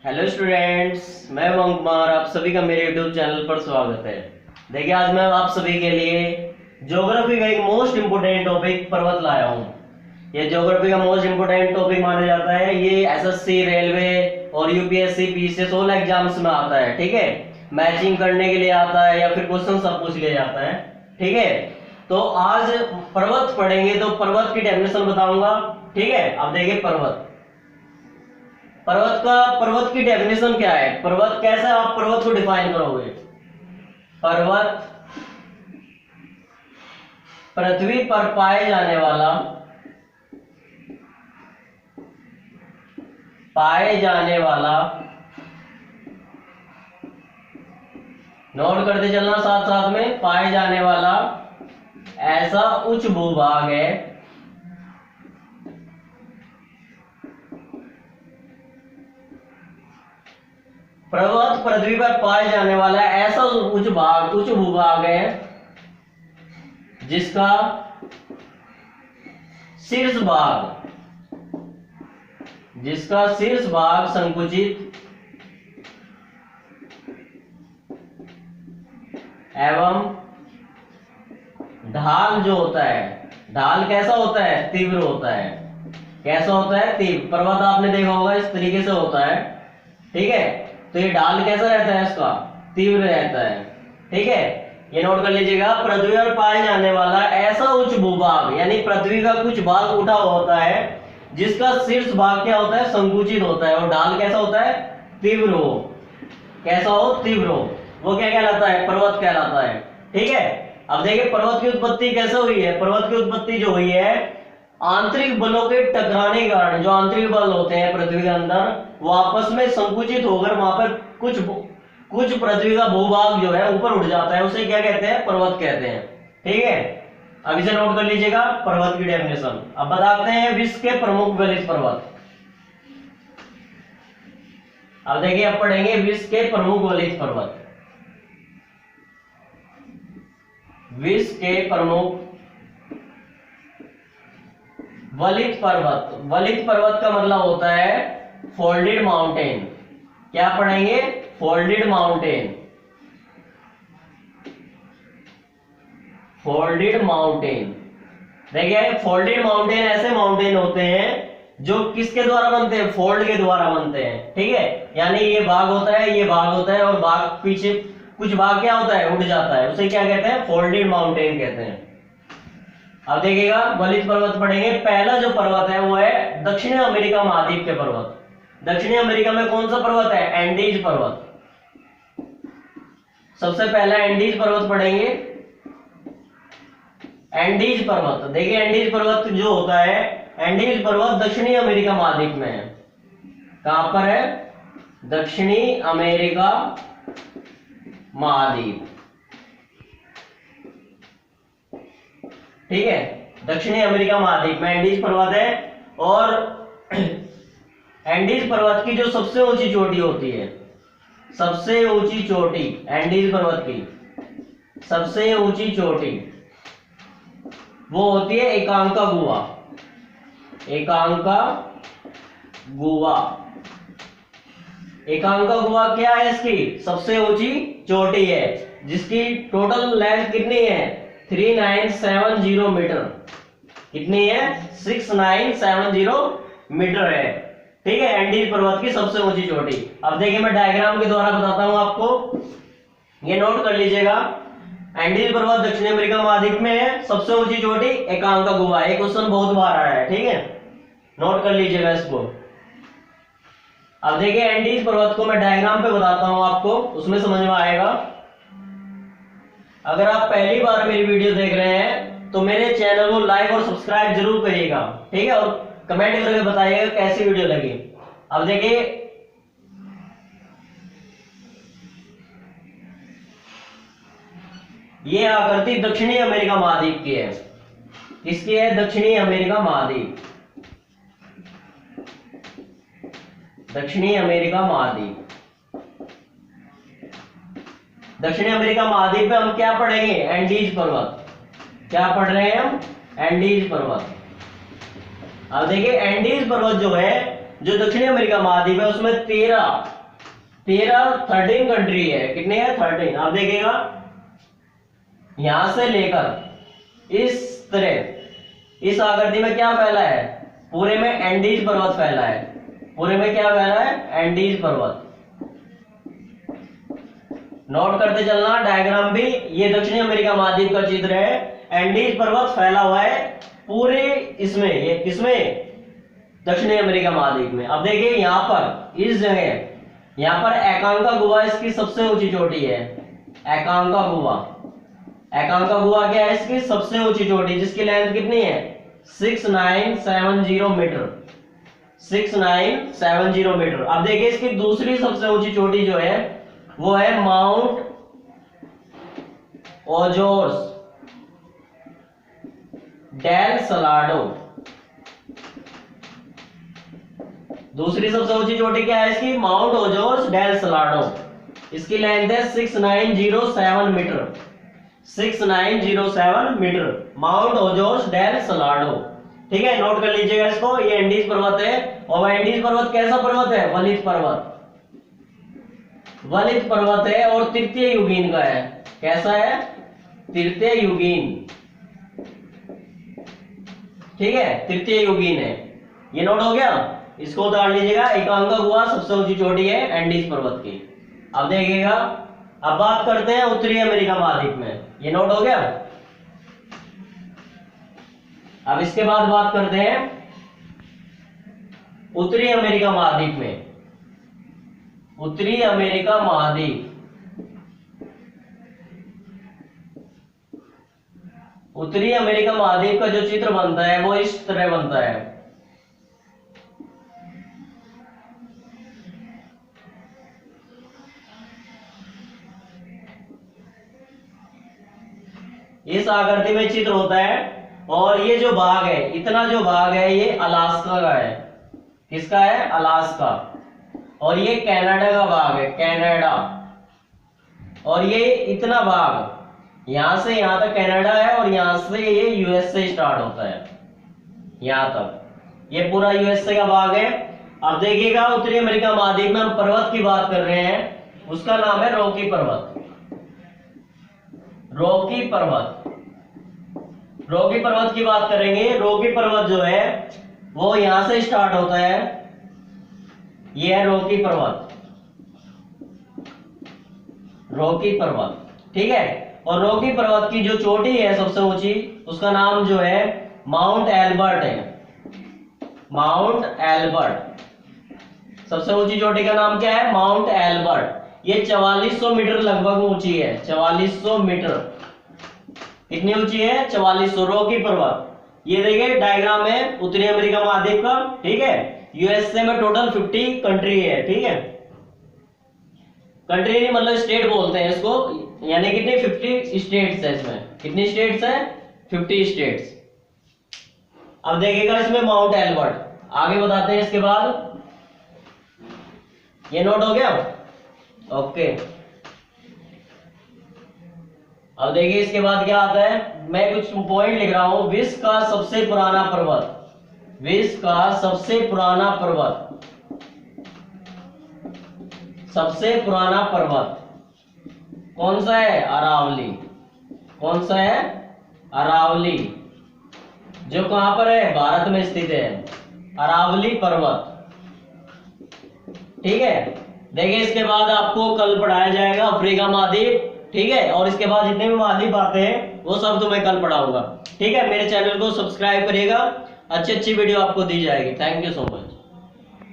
Hello students, मैं उमंग कुमार, आप सभी का मेरे यूट्यूब चैनल पर स्वागत है। देखिए, आज मैं आप सभी के लिए ज्योग्राफी का एक मोस्ट इम्पोर्टेंट टॉपिक पर्वत लाया हूँ। ये ज्योग्राफी का मोस्ट इम्पोर्टेंट टॉपिक माना जाता है। ये एसएससी, रेलवे और यूपीएससी, पीसीएस ऑल एग्जाम्स में आता है। ठीक है, मैचिंग करने के लिए आता है या फिर क्वेश्चन सब पूछ लिया जाता है। ठीक है, तो आज पर्वत पढ़ेंगे तो पर्वत की डेफिनेशन बताऊंगा। ठीक है, अब देखिए पर्वत की डेफिनेशन क्या है। पर्वत कैसे आप पर्वत को डिफाइन करोगे। पर्वत पृथ्वी पर पाए जाने वाला नोट करते चलना साथ साथ में, पाए जाने वाला ऐसा उच्च भूभाग है पर्वत पृथ्वी पर पाए जाने वाला ऐसा उच्च भूभाग है जिसका शीर्ष भाग संकुचित एवं ढाल जो होता है, ढाल कैसा होता है, तीव्र होता है। कैसा होता है, तीव्र। पर्वत आपने देखा होगा इस तरीके से होता है। ठीक है, तो ये ढाल कैसा रहता है, इसका तीव्र रहता है। ठीक है, ये नोट कर लीजिएगा। पृथ्वी पर पाए जाने वाला ऐसा उच्च भूभाग, यानी पृथ्वी का कुछ भाग उठा हुआ होता है जिसका शीर्ष भाग क्या होता है, संकुचित होता है, और ढाल कैसा होता है, तीव्र हो। कैसा हो, तीव्र हो। वो क्या कहलाता है, पर्वत कहलाता है। ठीक है, अब देखिए पर्वत की उत्पत्ति कैसे हुई है। पर्वत की उत्पत्ति जो हुई है, आंतरिक बलों के टकराने के कारण, जो आंतरिक बल होते हैं पृथ्वी के अंदर, वो आपस में संकुचित होकर वहां पर कुछ पृथ्वी का भूभाग जो है ऊपर उठ जाता है। उसे क्या कहते हैं, पर्वत कहते हैं। ठीक है, अब इसे नोट कर लीजिएगा, पर्वत की डेफिनेशन। अब बताते हैं विश्व के प्रमुख वलित पर्वत। अब देखिए, अब पढ़ेंगे विश्व के प्रमुख वलित पर्वत। विश्व के प्रमुख वलित पर्वत का मतलब होता है फोल्डेड माउंटेन। क्या पढ़ेंगे, फोल्डेड माउंटेन। देखिए, फोल्डेड माउंटेन ऐसे माउंटेन होते हैं जो किसके द्वारा बनते हैं, फोल्ड के द्वारा बनते हैं। ठीक है, यानी ये भाग होता है, ये भाग होता है, और भाग पीछे कुछ भाग क्या होता है, उठ जाता है। उसे क्या कहते हैं, फोल्डेड माउंटेन कहते हैं। अब देखिएगा, वलित पर्वत पढ़ेंगे। पहला जो पर्वत है वो है दक्षिण अमेरिका महाद्वीप के पर्वत। दक्षिणी अमेरिका में कौन सा पर्वत है, एंडीज पर्वत। सबसे पहला एंडीज पर्वत पढ़ेंगे। एंडीज पर्वत, देखिए एंडीज पर्वत जो होता है, एंडीज पर्वत दक्षिणी अमेरिका महाद्वीप में है। कहां पर है, दक्षिणी अमेरिका महाद्वीप। ठीक है, दक्षिणी अमेरिका महाद्वीप में एंडीज पर्वत है। और एंडीज पर्वत की जो सबसे ऊंची चोटी होती है, सबसे ऊंची चोटी एंडीज पर्वत की सबसे ऊंची चोटी वो होती है एकांकागुआ। एकांकागुआ क्या है, इसकी सबसे ऊंची चोटी है, जिसकी टोटल लेंथ कितनी है, 3970 मीटर। कितनी है, 6970 मीटर है। ठीक है, एंडीज पर्वत की सबसे ऊंची चोटी। अब देखिए, मैं डायग्राम के द्वारा बताता हूं आपको, ये नोट कर लीजिएगा। एंडीज पर्वत दक्षिण अमेरिका महाद्वीप में है, सबसे ऊंची चोटी एकांकागुआ। एक क्वेश्चन बहुत बार आया है। ठीक है, नोट कर लीजिएगा इसको। अब देखिए, एंडीज पर्वत को मैं डायग्राम पे बताता हूं आपको, उसमें समझ में आएगा। अगर आप पहली बार मेरी वीडियो देख रहे हैं तो मेरे चैनल को लाइक और सब्सक्राइब जरूर करिएगा। ठीक है, और कमेंट करके बताइएगा कैसी वीडियो लगी। अब देखिए, ये आकृति दक्षिणी अमेरिका महाद्वीप की है। किसकी है, दक्षिणी अमेरिका महाद्वीप। दक्षिणी अमेरिका महाद्वीप दक्षिणी अमेरिका महाद्वीप में हम क्या पढ़ेंगे, एंडीज पर्वत। क्या पढ़ रहे हैं हम, एंडीज पर्वत। अब देखिए, एंडीज पर्वत जो है जो दक्षिणी अमेरिका महाद्वीप है उसमें 13 कंट्री है। कितने हैं? 13। आप देखिएगा यहां से लेकर इस तरह इस आकृति में क्या फैला है? पूरे में एंडीज पर्वत फैला है। पूरे में क्या फैला है? एंडीज पर्वत। नोट करते चलना डायग्राम भी। ये दक्षिणी अमेरिका महाद्वीप का चित्र है। एंडीज पर्वत फैला हुआ है पूरे इसमें, ये किसमें? दक्षिणी अमेरिका महाद्वीप में। अब देखिए यहां पर इस जगह यहां पर एकांका गुहा इसकी सबसे ऊंची चोटी है। एकांका गुहा, एकांका गुहा क्या है? इसकी सबसे ऊंची चोटी, जिसकी लेंथ कितनी है? 6970 मीटर। 6970 मीटर। अब देखिए इसकी दूसरी सबसे ऊंची चोटी जो है वो है माउंट ओजोर्स डेल सलाडो। दूसरी सबसे ऊंची चोटी क्या है इसकी? माउंट ओजोर्स डेल सलाडो। इसकी लेंथ है 6907 मीटर। 6907 मीटर, माउंट ओजोर्स डेल सलाडो। ठीक है, नोट कर लीजिएगा इसको। ये एंडीज पर्वत है। और एंडीज पर्वत कैसा पर्वत है? वलित पर्वत। वलित पर्वत है और तृतीय युगीन का है। कैसा है? तृतीय युगीन। ठीक है, तृतीय युगीन है। ये नोट हो गया, इसको उतार लीजिएगा। एकांका गुहा सबसे ऊंची चोटी है एंडीज पर्वत की। अब देखिएगा, अब बात करते हैं उत्तरी अमेरिका महाद्वीप में। ये नोट हो गया। अब इसके बाद बात करते हैं उत्तरी अमेरिका महाद्वीप में। उत्तरी अमेरिका महाद्वीप, उत्तरी अमेरिका महाद्वीप का जो चित्र बनता है वो इस तरह बनता है। इस आकृति में चित्र होता है। और ये जो भाग है, इतना जो भाग है ये अलास्का का है। किसका है? अलास्का। और ये कनाडा का भाग है, कनाडा। और ये इतना भाग यहां से यहां तक कनाडा है और यहां से ये यूएस से स्टार्ट होता है यहां तक। ये पूरा यूएसए का भाग है। अब देखिएगा उत्तरी अमेरिका महाद्वीप में हम पर्वत की बात कर रहे हैं, उसका नाम है रॉकी पर्वत। रॉकी पर्वत, रॉकी पर्वत की बात करेंगे। रॉकी पर्वत जो है वो यहां से स्टार्ट होता है। ये है रॉकी पर्वत, रॉकी पर्वत। ठीक है, और रॉकी पर्वत की जो चोटी है सबसे ऊंची, उसका नाम जो है माउंट एल्बर्ट है। माउंट एल्बर्ट, सबसे ऊंची चोटी का नाम क्या है? Mount Elbert. ये 4400 मीटर लगभग ऊंची है। 4400 मीटर। कितनी ऊंची है? 4400। रॉकी पर्वत। ये देखिए डायग्राम है उत्तरी अमेरिका महाद्वीप का। ठीक है, यूएसए में टोटल 50 कंट्री है। ठीक है, कंट्री नहीं मतलब स्टेट बोलते हैं इसको। यानी कितनी? 50 स्टेट्स है इसमें। कितनी स्टेट्स है? 50 स्टेट्स। अब देखिएगा इसमें माउंट एल्बर्ट। आगे बताते हैं इसके बाद। ये नोट हो गया? ओके। अब देखिए इसके बाद क्या आता है। मैं कुछ पॉइंट लिख रहा हूं। विश्व का सबसे पुराना पर्वत, विश्व का सबसे पुराना पर्वत, सबसे पुराना पर्वत कौन सा है? अरावली। कौन सा है? अरावली। जो कहां पर है? भारत में स्थित है, अरावली पर्वत। ठीक है, देखिए इसके बाद आपको कल पढ़ाया जाएगा अफ्रीका महाद्वीप। ठीक है, और इसके बाद जितने भी महाद्वीप आते हैं वो सब तो मैं कल पढ़ाऊंगा। ठीक है, मेरे चैनल को सब्सक्राइब करिएगा, अच्छी अच्छी वीडियो आपको दी जाएगी। Thank you so much.